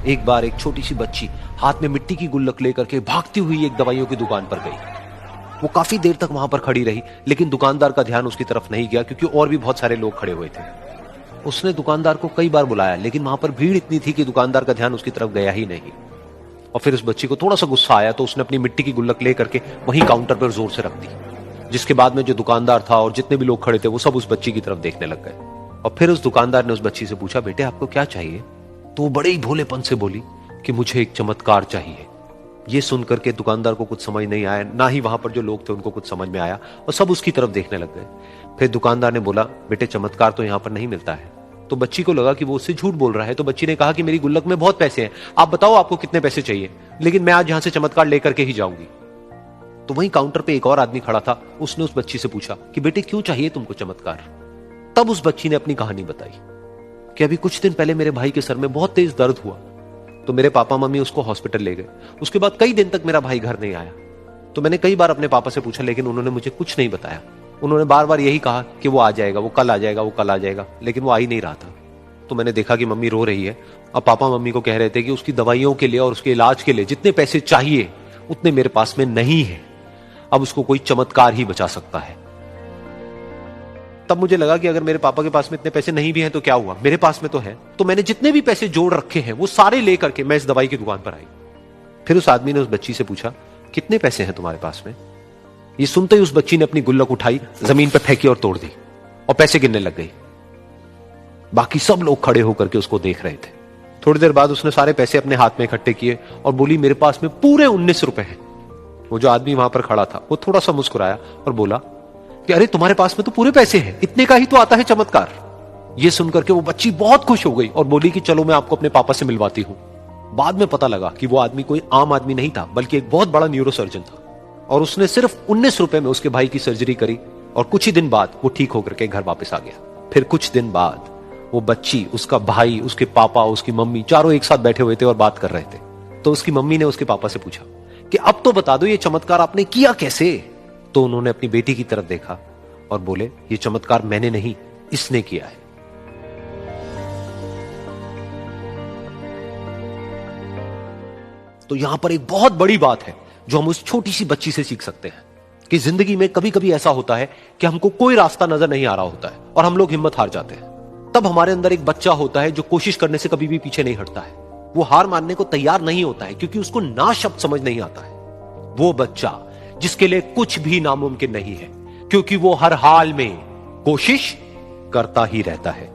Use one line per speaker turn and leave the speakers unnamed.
एक बार एक छोटी सी बच्ची हाथ में मिट्टी की गुल्लक लेकर के भागती हुई एक दवाइयों की दुकान पर गई। वो काफी देर तक वहां पर खड़ी रही, लेकिन दुकानदार का ध्यान उसकी तरफ नहीं गया, क्योंकि और भी बहुत सारे लोग खड़े हुए थे। उसने दुकानदार को कई बार बुलाया, लेकिन वहां पर भीड़ इतनी थी कि दुकानदार का ध्यान उसकी तरफ गया ही नहीं। और फिर उस बच्ची को थोड़ा सा गुस्सा आया, तो उसने अपनी मिट्टी की गुल्लक लेकर के वहीं काउंटर पर जोर से रख दी, जिसके बाद में जो दुकानदार था और जितने भी लोग खड़े थे वो सब उस बच्ची की तरफ देखने लग गए। और फिर उस दुकानदार ने उस बच्ची से पूछा, बेटे आपको क्या चाहिए? तो वो बड़े ही भोलेपन से बोली कि मुझे एक चमत्कार चाहिए। ये सुनकर के दुकानदार को कुछ समझ नहीं आया, ना ही वहां पर जो लोग थे उनको कुछ समझ में आया, और सब उसकी तरफ देखने लग गए। फिर दुकानदार ने बोला, बेटे चमत्कार तो यहां पर नहीं मिलता है। तो बच्ची को लगा कि वो उससे झूठ बोल रहा है, तो बच्ची ने कहा कि मेरी गुल्लक में बहुत पैसे हैं, आप बताओ आपको कितने पैसे चाहिए, लेकिन मैं आज यहां से चमत्कार लेकर के ही जाऊंगी। तो वहीं काउंटर पे एक और आदमी खड़ा था, उसने उस बच्ची से पूछा कि बेटे क्यों चाहिए तुमको चमत्कार? तब उस बच्ची ने अपनी कहानी बताई कि अभी कुछ दिन पहले मेरे भाई के सर में बहुत तेज दर्द हुआ, तो मेरे पापा मम्मी उसको हॉस्पिटल ले गए। उसके बाद कई दिन तक मेरा भाई घर नहीं आया। तो मैंने कई बार अपने पापा से पूछा, लेकिन उन्होंने मुझे कुछ नहीं बताया। उन्होंने बार बार यही कहा कि वो आ जाएगा, वो कल आ जाएगा, वो कल आ जाएगा, लेकिन वो आ ही नहीं रहा था। तो मैंने देखा कि मम्मी रो रही है। अब पापा मम्मी को कह रहे थे कि उसकी दवाइयों के लिए और उसके इलाज के लिए जितने पैसे चाहिए उतने मेरे पास में नहीं है, अब उसको कोई चमत्कार ही बचा सकता है। तब मुझे लगा कि अगर मेरे पापा के पास में इतने पैसे नहीं भी हैं तो क्या हुआ, मेरे पास में तो है। तो मैंने जितने भी पैसे जोड़ रखे हैं वो सारे लेकर के मैं इस दवाई की दुकान पर आई। फिर उस आदमी ने उस बच्ची से पूछा, कितने पैसे हैं तुम्हारे पास में? ये सुनते ही उस बच्ची ने अपनी गुल्लक उठाई, जमीन पर फेंकी और तोड़ दी, और पैसे गिनने लग गई। बाकी सब लोग खड़े होकर के उसको देख रहे थे। थोड़ी देर बाद उसने सारे पैसे अपने हाथ में इकट्ठे किए और बोली, मेरे पास में पूरे 19 रुपए हैं। वो जो आदमी वहां पर खड़ा था वो थोड़ा सा मुस्कुराया और बोला कि अरे तुम्हारे पास में तो पूरे पैसे हैं, इतने का ही तो आता है चमत्कार। ये सुनकर के वो बच्ची बहुत खुश हो गई और बोली कि चलो मैं आपको अपने पापा से मिलवाती हूं। बाद में पता लगा कि वो आदमी कोई आम आदमी नहीं था, बल्कि एक बहुत बड़ा न्यूरोसर्जन था, और उसने सिर्फ 19 रुपए में उसके भाई की सर्जरी करी, और कुछ ही दिन बाद वो ठीक होकर के घर वापस आ गया। फिर कुछ दिन बाद वो बच्ची, उसका भाई, उसके पापा, उसकी मम्मी चारों एक साथ बैठे हुए थे और बात कर रहे थे। तो उसकी मम्मी ने उसके पापा से पूछा कि अब तो बता दो ये चमत्कार आपने किया कैसे? तो उन्होंने अपनी बेटी की तरफ देखा और बोले, ये चमत्कार मैंने नहीं, इसने किया है। तो यहां पर एक बहुत बड़ी बात है जो हम उस छोटी सी बच्ची से सीख सकते हैं कि जिंदगी में कभी कभी ऐसा होता है कि हमको कोई रास्ता नजर नहीं आ रहा होता है और हम लोग हिम्मत हार जाते हैं। तब हमारे अंदर एक बच्चा होता है जो कोशिश करने से कभी भी पीछे नहीं हटता है। वो हार मानने को तैयार नहीं होता है, क्योंकि उसको ना शब्द समझ नहीं आता है। वो बच्चा जिसके लिए कुछ भी नामुमकिन नहीं है, क्योंकि वो हर हाल में कोशिश करता ही रहता है।